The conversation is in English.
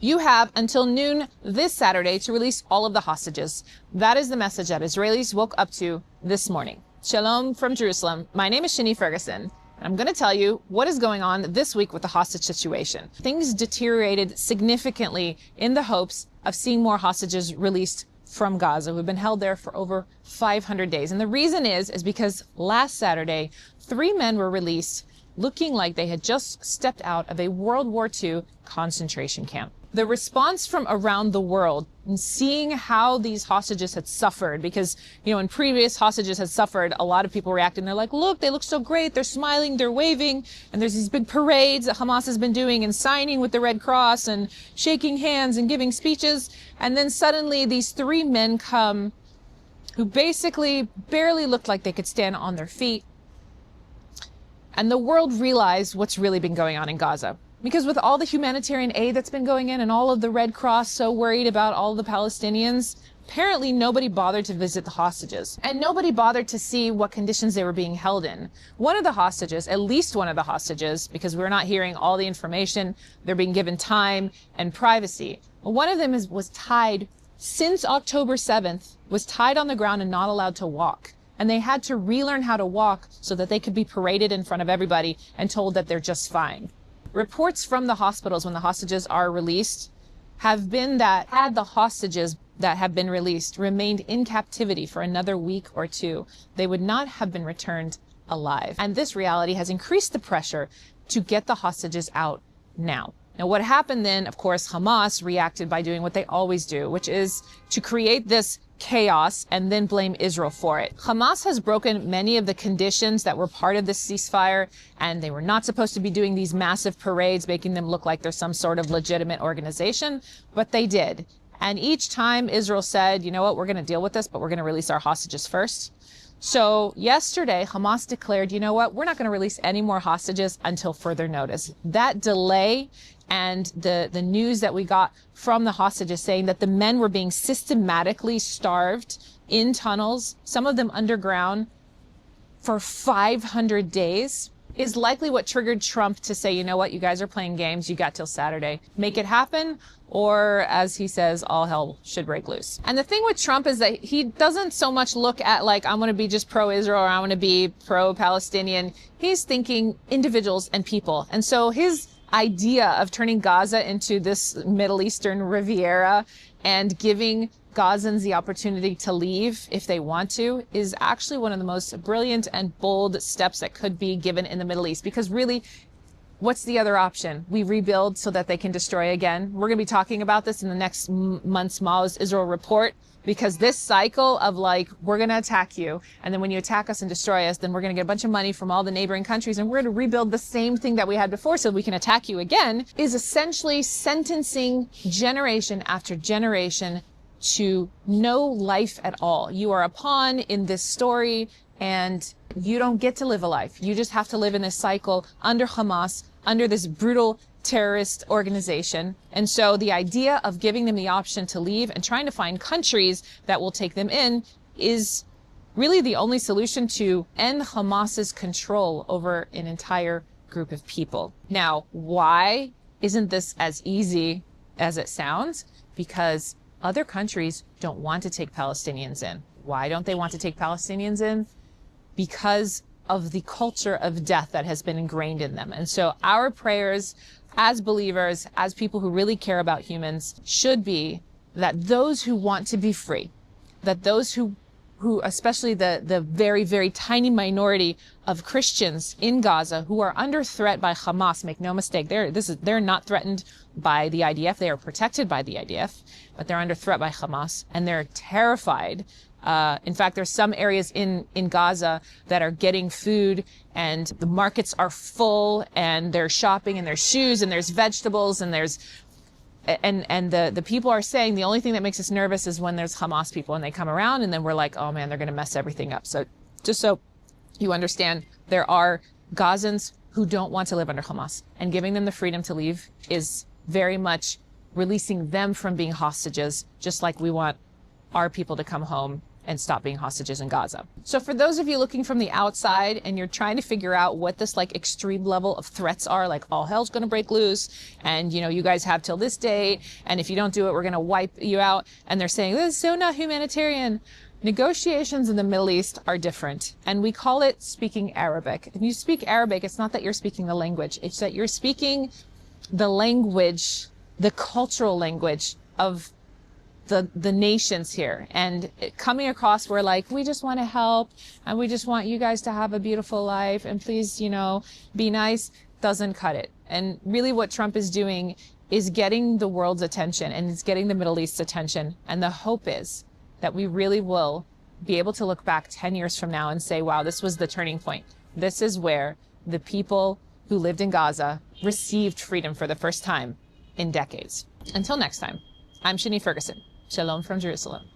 You have until noon this Saturday to release all of the hostages. That is the message that Israelis woke up to this morning. Shalom from Jerusalem. My name is Shani Ferguson. I'm going to tell you what is going on this week with the hostage situation. Things deteriorated significantly in the hopes of seeing more hostages released from Gaza, who've been held there for over 500 days. And the reason is because last Saturday, 3 men were released looking like they had just stepped out of a World War II concentration camp. The response from around the world in seeing how these hostages had suffered, because, when previous hostages had suffered, a lot of people reacted and they're like, look, they look so great. They're smiling, they're waving. And there's these big parades that Hamas has been doing and signing with the Red Cross and shaking hands and giving speeches. And then suddenly these 3 men come who basically barely looked like they could stand on their feet. And the world realized what's really been going on in Gaza. Because with all the humanitarian aid that's been going in and all of the Red Cross so worried about all the Palestinians, apparently nobody bothered to visit the hostages. And nobody bothered to see what conditions they were being held in. One of the hostages, at least one of the hostages, because we're not hearing all the information, they're being given time and privacy. One of them was tied since October 7th, was tied on the ground and not allowed to walk. And they had to relearn how to walk so that they could be paraded in front of everybody and told that they're just fine. Reports from the hospitals when the hostages are released have been that had the hostages that have been released remained in captivity for another week or 2, they would not have been returned alive. And this reality has increased the pressure to get the hostages out now. Now, what happened then, of course, Hamas reacted by doing what they always do, which is to create this chaos and then blame Israel for it. Hamas has broken many of the conditions that were part of this ceasefire, and they were not supposed to be doing these massive parades, making them look like they're some sort of legitimate organization, but they did. And each time Israel said, you know what, we're going to deal with this, but we're going to release our hostages first. So yesterday, Hamas declared, you know what, we're not going to release any more hostages until further notice. That delay and the news that we got from the hostages saying that the men were being systematically starved in tunnels, some of them underground, for 500 days, is likely what triggered Trump to say, you know what, you guys are playing games, you got till Saturday. Make it happen, or as he says, all hell should break loose. And the thing with Trump is that he doesn't so much look at like, I want to be just pro-Israel or I want to be pro-Palestinian. He's thinking individuals and people. And so his idea of turning Gaza into this Middle Eastern Riviera and giving Gazans the opportunity to leave if they want to is actually one of the most brilliant and bold steps that could be given in the Middle East. Because really, what's the other option? We rebuild so that they can destroy again. We're going to be talking about this in the next month's Maoz Israel report, because this cycle of like, we're going to attack you, and then when you attack us and destroy us, then we're going to get a bunch of money from all the neighboring countries, and we're going to rebuild the same thing that we had before so we can attack you again, is essentially sentencing generation after generation to no life at all. You are a pawn in this story, and you don't get to live a life. You just have to live in this cycle under Hamas, under this brutal terrorist organization. And so the idea of giving them the option to leave and trying to find countries that will take them in is really the only solution to end Hamas's control over an entire group of people. Now, why isn't this as easy as it sounds? Because other countries don't want to take Palestinians in. Why don't they want to take Palestinians in? Because of the culture of death that has been ingrained in them. And so our prayers as believers, as people who really care about humans, should be that those who want to be free, that those who especially the very, very tiny minority of Christians in Gaza who are under threat by Hamas, make no mistake, they're not threatened by the IDF. They are protected by the IDF, but they're under threat by Hamas, and they're terrified. In fact, there's some areas in Gaza that are getting food, and the markets are full, and they're shopping, and there's shoes, and there's vegetables, and the people are saying the only thing that makes us nervous is when there's Hamas people and they come around, and then we're like, oh man, they're going to mess everything up. So just so you understand, there are Gazans who don't want to live under Hamas, and giving them the freedom to leave is very much releasing them from being hostages, just like we want our people to come home and stop being hostages in Gaza. So for those of you looking from the outside and you're trying to figure out what this like extreme level of threats are, like all hell's going to break loose and you guys have till this date, and if you don't do it, we're going to wipe you out. And they're saying this is so not humanitarian. Negotiations in the Middle East are different, and we call it speaking Arabic. If you speak Arabic, it's not that you're speaking the language, it's that you're speaking the language, the cultural language of the nations here. And coming across, we're like, we just want to help and we just want you guys to have a beautiful life and please, be nice, doesn't cut it. And really what Trump is doing is getting the world's attention, and it's getting the Middle East's attention. And the hope is that we really will be able to look back 10 years from now and say, wow, this was the turning point. This is where the people who lived in Gaza received freedom for the first time in decades. Until next time, I'm Shani Ferguson. Shalom from Jerusalem.